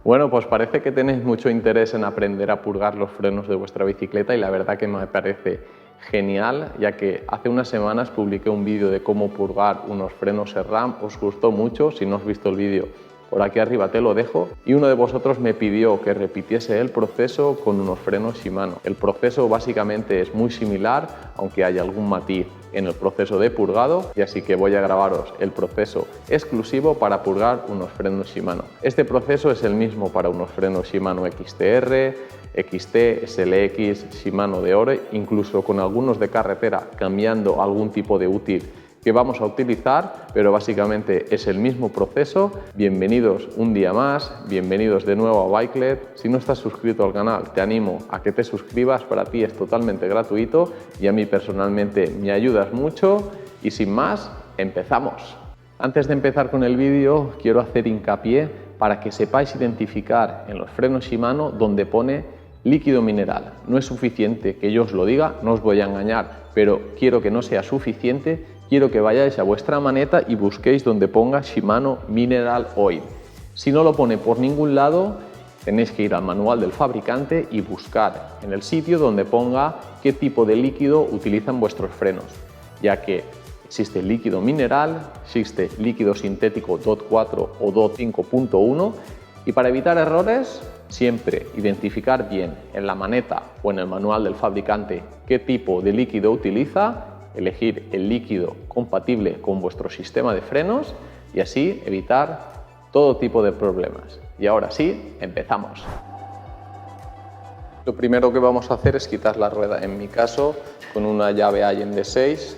Bueno, pues parece que tenéis mucho interés en aprender a purgar los frenos de vuestra bicicleta y la verdad que me parece genial, ya que hace unas semanas publiqué un vídeo de cómo purgar unos frenos SRAM, os gustó mucho. Si no has visto el vídeo, por aquí arriba te lo dejo, y uno de vosotros me pidió que repitiese el proceso con unos frenos Shimano. El proceso básicamente es muy similar, aunque hay algún matiz en el proceso de purgado, y así que voy a grabaros el proceso exclusivo para purgar unos frenos Shimano. Este proceso es el mismo para unos frenos Shimano XTR, XT, SLX, Shimano de Ore, incluso con algunos de carretera, cambiando algún tipo de útil que vamos a utilizar, pero básicamente es el mismo proceso. Bienvenidos un día más, bienvenidos de nuevo a Bikelet. Si no estás suscrito al canal, te animo a que te suscribas, para ti es totalmente gratuito y a mí personalmente me ayudas mucho. Y sin más, empezamos. Antes de empezar con el vídeo, quiero hacer hincapié para que sepáis identificar en los frenos Shimano donde pone líquido mineral. No es suficiente que yo os lo diga, no os voy a engañar, pero quiero que no sea suficiente. Quiero que vayáis a vuestra maneta y busquéis donde ponga Shimano Mineral Oil. Si no lo pone por ningún lado, tenéis que ir al manual del fabricante y buscar en el sitio donde ponga qué tipo de líquido utilizan vuestros frenos, ya que existe líquido mineral, existe líquido sintético DOT4 o DOT5.1, y para evitar errores, siempre identificar bien en la maneta o en el manual del fabricante qué tipo de líquido utiliza, elegir el líquido compatible con vuestro sistema de frenos y así evitar todo tipo de problemas. Y ahora sí, empezamos. Lo primero que vamos a hacer es quitar la rueda. En mi caso, con una llave Allen de 6,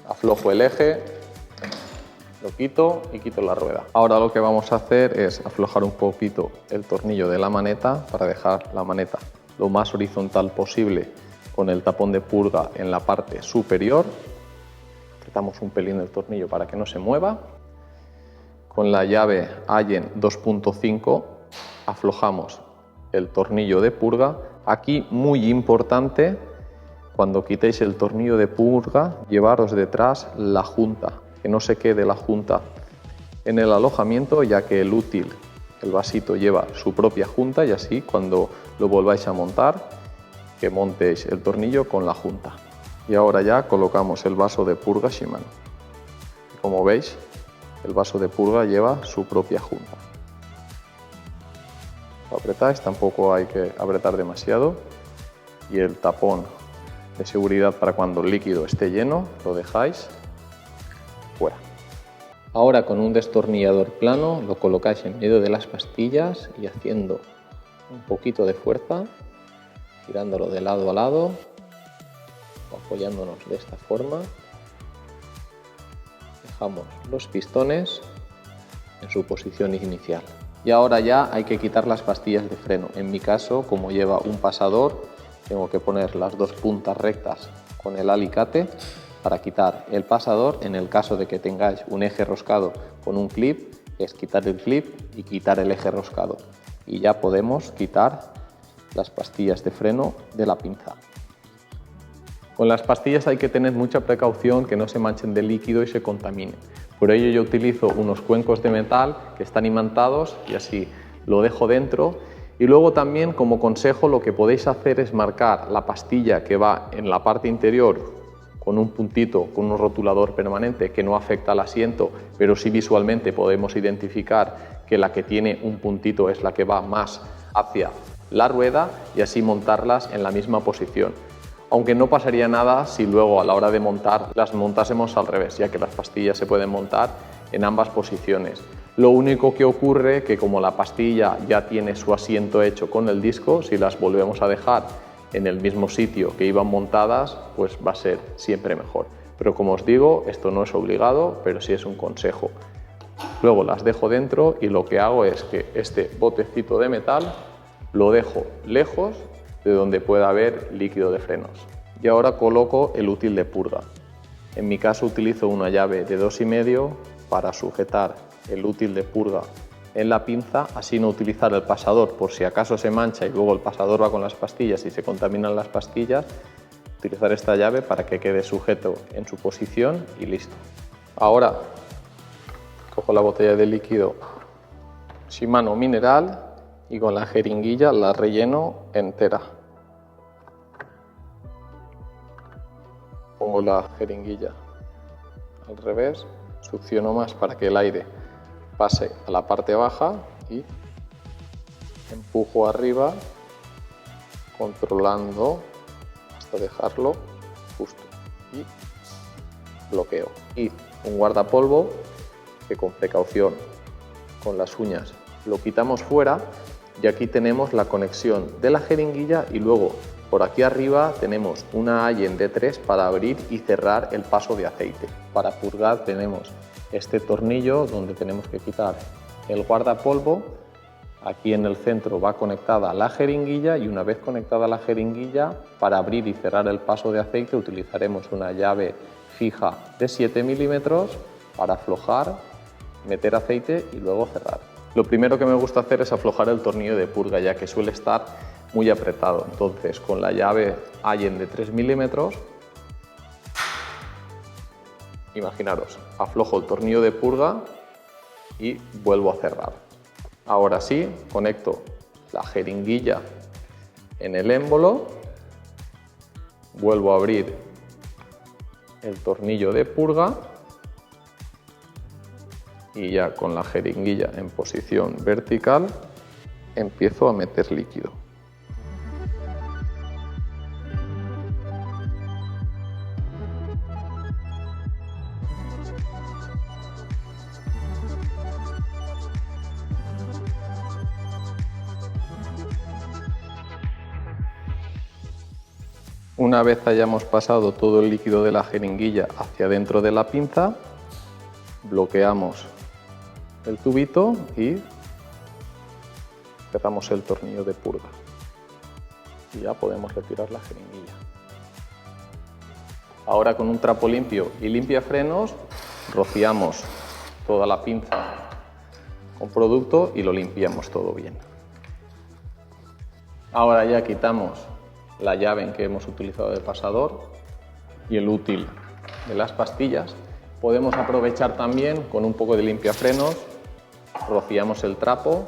aflojo el eje, lo quito y quito la rueda. Ahora lo que vamos a hacer es aflojar un poquito el tornillo de la maneta para dejar la maneta lo más horizontal posible con el tapón de purga en la parte superior. Apretamos un pelín el tornillo para que no se mueva. Con la llave Allen 2.5 aflojamos el tornillo de purga. Aquí, muy importante, cuando quitéis el tornillo de purga, llevaros detrás la junta, que no se quede la junta en el alojamiento, ya que el útil, el vasito, lleva su propia junta, y así cuando lo volváis a montar, que montéis el tornillo con la junta. Y ahora ya colocamos el vaso de purga Shimano. Como veis, el vaso de purga lleva su propia junta. Lo apretáis, tampoco hay que apretar demasiado, y el tapón de seguridad para cuando el líquido esté lleno lo dejáis fuera. Ahora con un destornillador plano lo colocáis en medio de las pastillas y haciendo un poquito de fuerza, girándolo de lado a lado, apoyándonos de esta forma. Dejamos los pistones en su posición inicial. Y ahora ya hay que quitar las pastillas de freno. En mi caso, como lleva un pasador, tengo que poner las dos puntas rectas con el alicate para quitar el pasador. En el caso de que tengáis un eje roscado con un clip, es quitar el clip y quitar el eje roscado. Y ya podemos quitar las pastillas de freno de la pinza. Con las pastillas hay que tener mucha precaución que no se manchen de líquido y se contaminen. Por ello yo utilizo unos cuencos de metal que están imantados y así lo dejo dentro. Y luego también, como consejo, lo que podéis hacer es marcar la pastilla que va en la parte interior con un puntito, con un rotulador permanente que no afecta al asiento, pero sí visualmente podemos identificar que la que tiene un puntito es la que va más hacia la rueda, y así montarlas en la misma posición. Aunque no pasaría nada si luego a la hora de montar las montásemos al revés, ya que las pastillas se pueden montar en ambas posiciones. Lo único que ocurre que como la pastilla ya tiene su asiento hecho con el disco, si las volvemos a dejar en el mismo sitio que iban montadas, pues va a ser siempre mejor. Pero como os digo, esto no es obligado, pero sí es un consejo. Luego las dejo dentro y lo que hago es que este botecito de metal lo dejo lejos de donde pueda haber líquido de frenos. Y ahora coloco el útil de purga. En mi caso utilizo una llave de 2,5 para sujetar el útil de purga en la pinza, así no utilizar el pasador por si acaso se mancha y luego el pasador va con las pastillas y se contaminan las pastillas. Utilizar esta llave para que quede sujeto en su posición y listo. Ahora cojo la botella de líquido Shimano mineral y con la jeringuilla la relleno entera. Pongo la jeringuilla al revés, succiono más para que el aire pase a la parte baja y empujo arriba, controlando hasta dejarlo justo y bloqueo. Y un guardapolvo que con precaución, con las uñas, lo quitamos fuera y aquí tenemos la conexión de la jeringuilla y luego por aquí arriba tenemos una Allen D3 para abrir y cerrar el paso de aceite. Para purgar tenemos este tornillo donde tenemos que quitar el guardapolvo. Aquí en el centro va conectada la jeringuilla y una vez conectada la jeringuilla, para abrir y cerrar el paso de aceite utilizaremos una llave fija de 7 milímetros para aflojar, meter aceite y luego cerrar. Lo primero que me gusta hacer es aflojar el tornillo de purga, ya que suele estar muy apretado. Entonces, con la llave Allen de 3 milímetros, imaginaros, aflojo el tornillo de purga y vuelvo a cerrar. Ahora sí, conecto la jeringuilla en el émbolo, vuelvo a abrir el tornillo de purga y ya con la jeringuilla en posición vertical empiezo a meter líquido. Una vez hayamos pasado todo el líquido de la jeringuilla hacia dentro de la pinza, bloqueamos el tubito y cerramos el tornillo de purga. Y ya podemos retirar la jeringuilla. Ahora con un trapo limpio y limpiafrenos rociamos toda la pinza con producto y lo limpiamos todo bien. Ahora ya quitamos la llave en que hemos utilizado de pasador y el útil de las pastillas. Podemos aprovechar también con un poco de limpiafrenos, rociamos el trapo,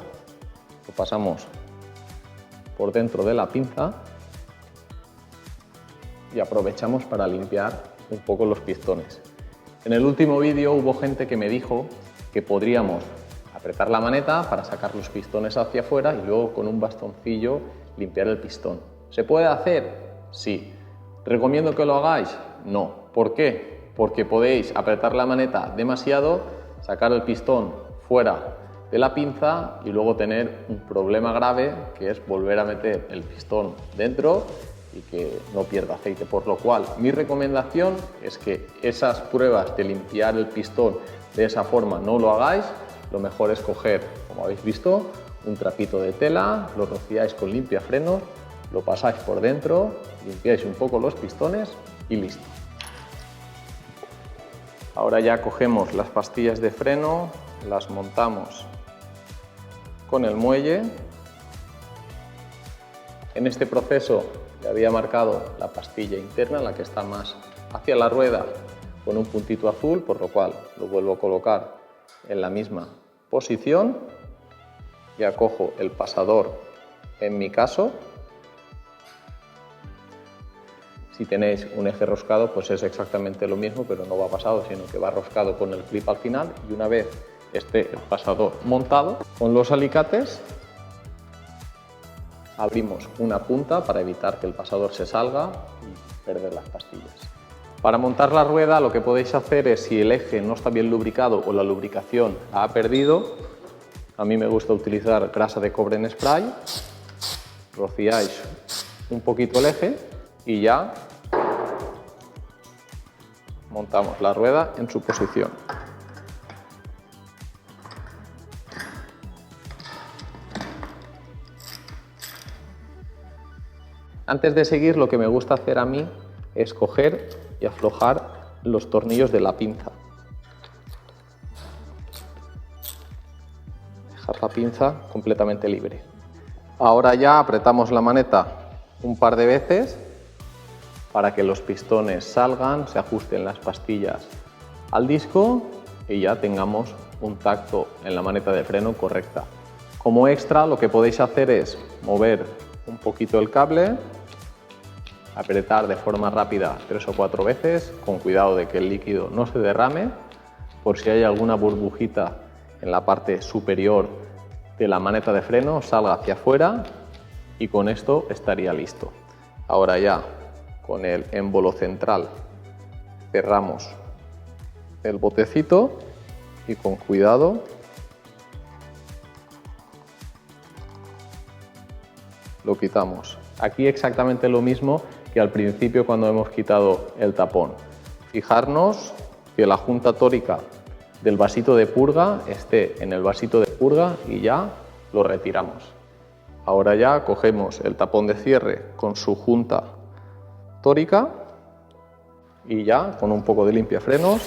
lo pasamos por dentro de la pinza y aprovechamos para limpiar un poco los pistones. En el último vídeo hubo gente que me dijo que podríamos apretar la maneta para sacar los pistones hacia afuera y luego con un bastoncillo limpiar el pistón. ¿Se puede hacer? Sí. ¿Recomiendo que lo hagáis? No. ¿Por qué? Porque podéis apretar la maneta demasiado, sacar el pistón fuera de la pinza y luego tener un problema grave, que es volver a meter el pistón dentro y que no pierda aceite. Por lo cual, mi recomendación es que esas pruebas de limpiar el pistón de esa forma no lo hagáis. Lo mejor es coger, como habéis visto, un trapito de tela, lo rociáis con limpiafrenos, lo pasáis por dentro, limpiáis un poco los pistones y listo. Ahora ya cogemos las pastillas de freno, las montamos con el muelle. En este proceso le había marcado la pastilla interna, la que está más hacia la rueda, con un puntito azul, por lo cual lo vuelvo a colocar en la misma posición. Ya cojo el pasador en mi caso. Si tenéis un eje roscado, pues es exactamente lo mismo, pero no va pasado, sino que va roscado con el clip al final. Y una vez esté el pasador montado, con los alicates abrimos una punta para evitar que el pasador se salga y perder las pastillas. Para montar la rueda, lo que podéis hacer es, si el eje no está bien lubricado o la lubricación la ha perdido, a mí me gusta utilizar grasa de cobre en spray, rociáis un poquito el eje y ya montamos la rueda en su posición. Antes de seguir, lo que me gusta hacer a mí es coger y aflojar los tornillos de la pinza. Dejar la pinza completamente libre. Ahora ya apretamos la maneta un par de veces para que los pistones salgan, se ajusten las pastillas al disco y ya tengamos un tacto en la maneta de freno correcta. Como extra, lo que podéis hacer es mover un poquito el cable, apretar de forma rápida 3 o 4 veces, con cuidado de que el líquido no se derrame, por si hay alguna burbujita en la parte superior de la maneta de freno, salga hacia afuera y con esto estaría listo. Ahora ya con el émbolo central cerramos el botecito y con cuidado lo quitamos. Aquí exactamente lo mismo que al principio cuando hemos quitado el tapón. Fijarnos que la junta tórica del vasito de purga esté en el vasito de purga y ya lo retiramos. Ahora ya cogemos el tapón de cierre con su junta tórica y ya con un poco de limpiafrenos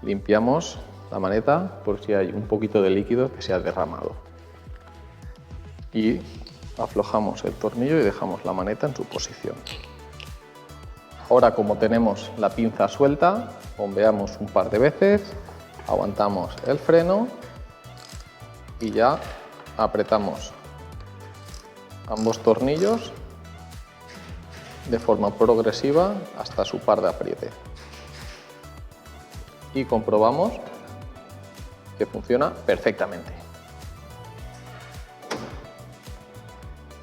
limpiamos la maneta por si hay un poquito de líquido que se ha derramado. Y aflojamos el tornillo y dejamos la maneta en su posición. Ahora, como tenemos la pinza suelta, bombeamos un par de veces, aguantamos el freno y ya apretamos ambos tornillos de forma progresiva hasta su par de apriete. Y comprobamos que funciona perfectamente.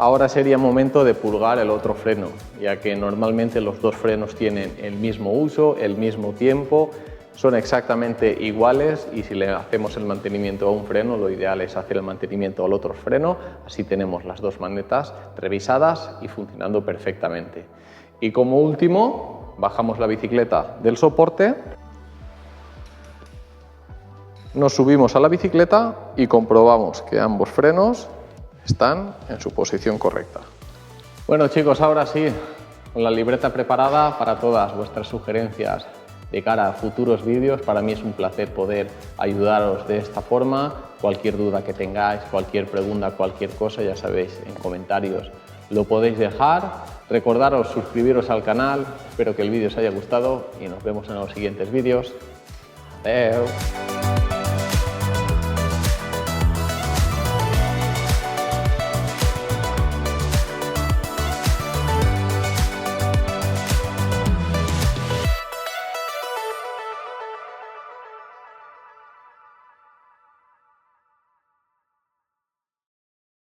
Ahora sería momento de purgar el otro freno, ya que normalmente los dos frenos tienen el mismo uso, el mismo tiempo, son exactamente iguales y si le hacemos el mantenimiento a un freno, lo ideal es hacer el mantenimiento al otro freno, así tenemos las dos manetas revisadas y funcionando perfectamente. Y como último, bajamos la bicicleta del soporte, nos subimos a la bicicleta y comprobamos que ambos frenos están en su posición correcta. Bueno chicos, ahora sí, con la libreta preparada para todas vuestras sugerencias de cara a futuros vídeos. Para mí es un placer poder ayudaros de esta forma. Cualquier duda que tengáis, cualquier pregunta, cualquier cosa, ya sabéis, en comentarios lo podéis dejar. Recordaros suscribiros al canal, espero que el vídeo os haya gustado y nos vemos en los siguientes vídeos. Adiós.